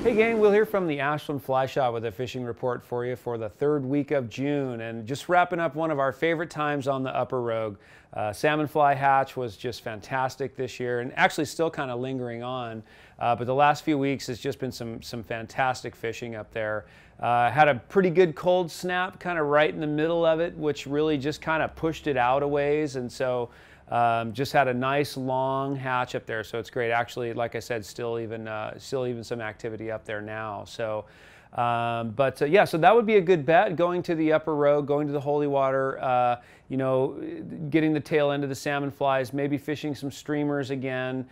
Hey gang, we'll hear from the Ashland Fly Shop with a fishing report for you for the third week of June, and just wrapping up one of our favorite times on the Upper Rogue. Salmon fly hatch was just fantastic this year, and actually still kind of lingering on, but the last few weeks has just been some fantastic fishing up there. Had a pretty good cold snap kind of right in the middle of it, which really just kind of pushed it out a ways, and so just had a nice long hatch up there, so it's great. Actually, like I said, still even some activity up there now. So, yeah, so that would be a good bet. Going to the Upper Rogue, going to the Holy Water, you know, getting the tail end of the salmon flies, maybe fishing some streamers again.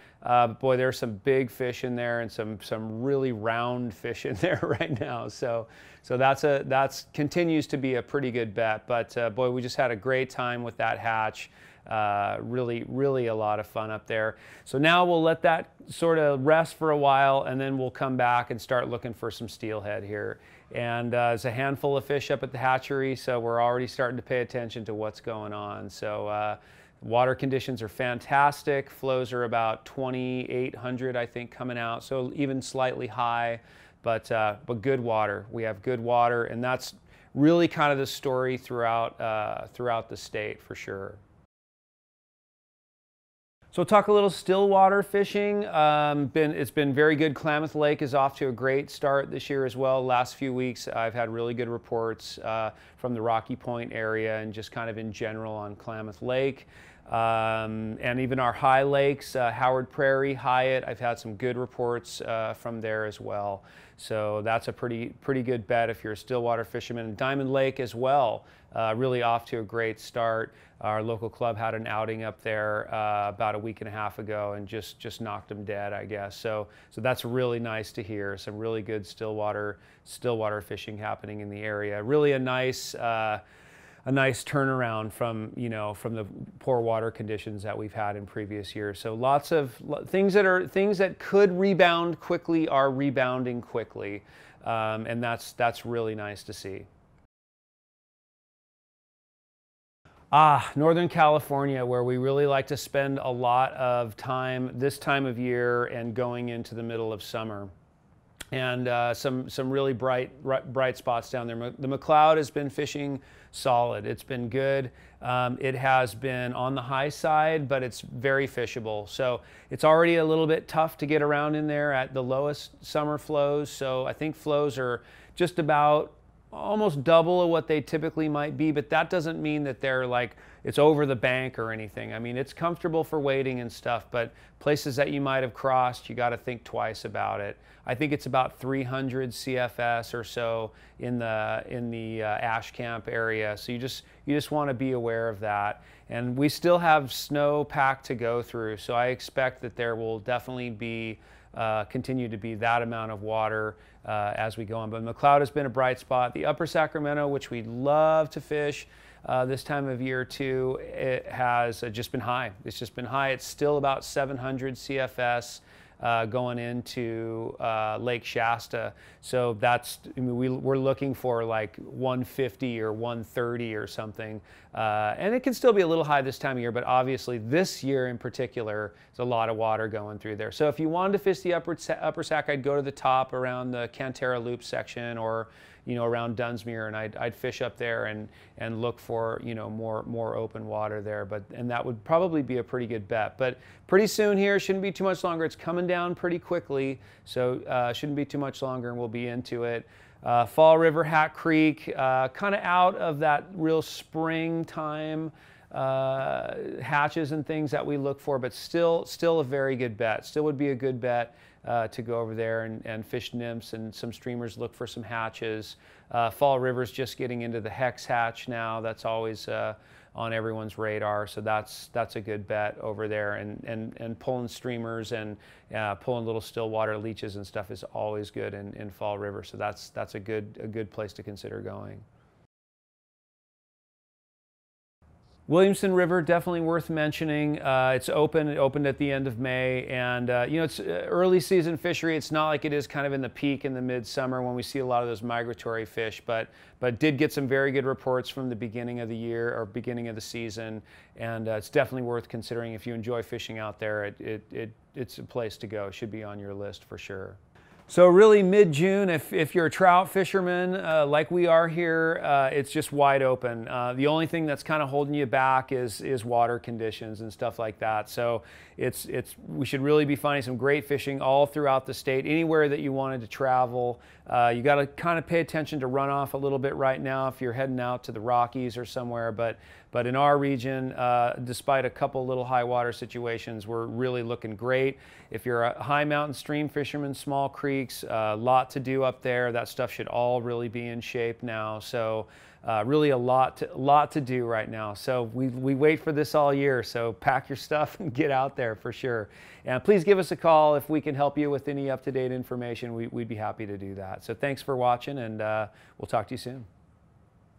Boy, there's some big fish in there and some really round fish in there right now. So that's continues to be a pretty good bet. But boy, we just had a great time with that hatch. Really a lot of fun up there. So now we'll let that sort of rest for a while, and then we'll come back and start looking for some steelhead here. And there's a handful of fish up at the hatchery, so we're already starting to pay attention to what's going on. So water conditions are fantastic. Flows are about 2,800, I think, coming out, so even slightly high, but good water. We have good water, and that's really kind of the story throughout the state for sure. So we'll talk a little Stillwater fishing. It's been very good. Klamath Lake is off to a great start this year as well. Last few weeks I've had really good reports from the Rocky Point area and just kind of in general on Klamath Lake. And even our high lakes, Howard Prairie, Hyatt, I've had some good reports from there as well. So that's a pretty good bet if you're a Stillwater fisherman. And Diamond Lake as well, really off to a great start. Our local club had an outing up there about a week and a half ago and just knocked them dead, I guess. So that's really nice to hear. Some really good Stillwater fishing happening in the area. Really a nice turnaround from the poor water conditions that we've had in previous years. So lots of things that could rebound quickly are rebounding quickly, and that's really nice to see. Northern California, where we really like to spend a lot of time this time of year and going into the middle of summer. And some really bright spots down there. The McLeod has been fishing solid. It's been good. It has been on the high side, but it's very fishable. So it's already a little bit tough to get around in there at the lowest summer flows. So I think flows are just about almost double of what they typically might be, but that doesn't mean that they're like it's over the bank or anything. I mean, it's comfortable for wading and stuff, but places that you might have crossed, you got to think twice about it. I think it's about 300 CFS or so in the Ash Camp area, so you just want to be aware of that. And we still have snow pack to go through, so I expect that there will definitely be continue to be that amount of water as we go on. But McLeod has been a bright spot. The Upper Sacramento, which we love to fish this time of year too, it has just been high. It's just been high. It's still about 700 CFS going into Lake Shasta. So that's, I mean, we're looking for like 150 or 130 or something. And it can still be a little high this time of year, but obviously this year in particular, there's a lot of water going through there. So if you wanted to fish the Upper Sac, I'd go to the top around the Cantera Loop section, or around Dunsmuir, and I'd fish up there and look for more open water there. And that would probably be a pretty good bet. But pretty soon here, shouldn't be too much longer. It's coming down pretty quickly, so shouldn't be too much longer, and we'll be into it. Fall River, Hat Creek, kind of out of that real springtime hatches and things that we look for, but still a very good bet. Still would be a good bet to go over there and fish nymphs and some streamers, look for some hatches. Fall River's just getting into the hex hatch now. That's always on everyone's radar, so that's a good bet over there. And pulling streamers and pulling little Stillwater leeches and stuff is always good in Fall River. So that's a good place to consider going. Williamson River, definitely worth mentioning. It's open. It opened at the end of May, and it's early season fishery. It's not like it is kind of in the peak in the midsummer when we see a lot of those migratory fish, but did get some very good reports from the beginning of the year or beginning of the season, and it's definitely worth considering if you enjoy fishing out there. It's a place to go. It should be on your list for sure. So really mid-June, if you're a trout fisherman like we are here, it's just wide open. The only thing that's kind of holding you back is water conditions and stuff like that. So we should really be finding some great fishing all throughout the state. Anywhere that you wanted to travel, you got to kind of pay attention to runoff a little bit right now if you're heading out to the Rockies or somewhere. But in our region, despite a couple little high water situations, we're really looking great. If you're a high mountain stream fisherman, small creeks, a lot to do up there. That stuff should all really be in shape now. So really a lot to do right now. So we wait for this all year. So pack your stuff and get out there for sure. And please give us a call if we can help you with any up-to-date information. We'd be happy to do that. So thanks for watching, and we'll talk to you soon.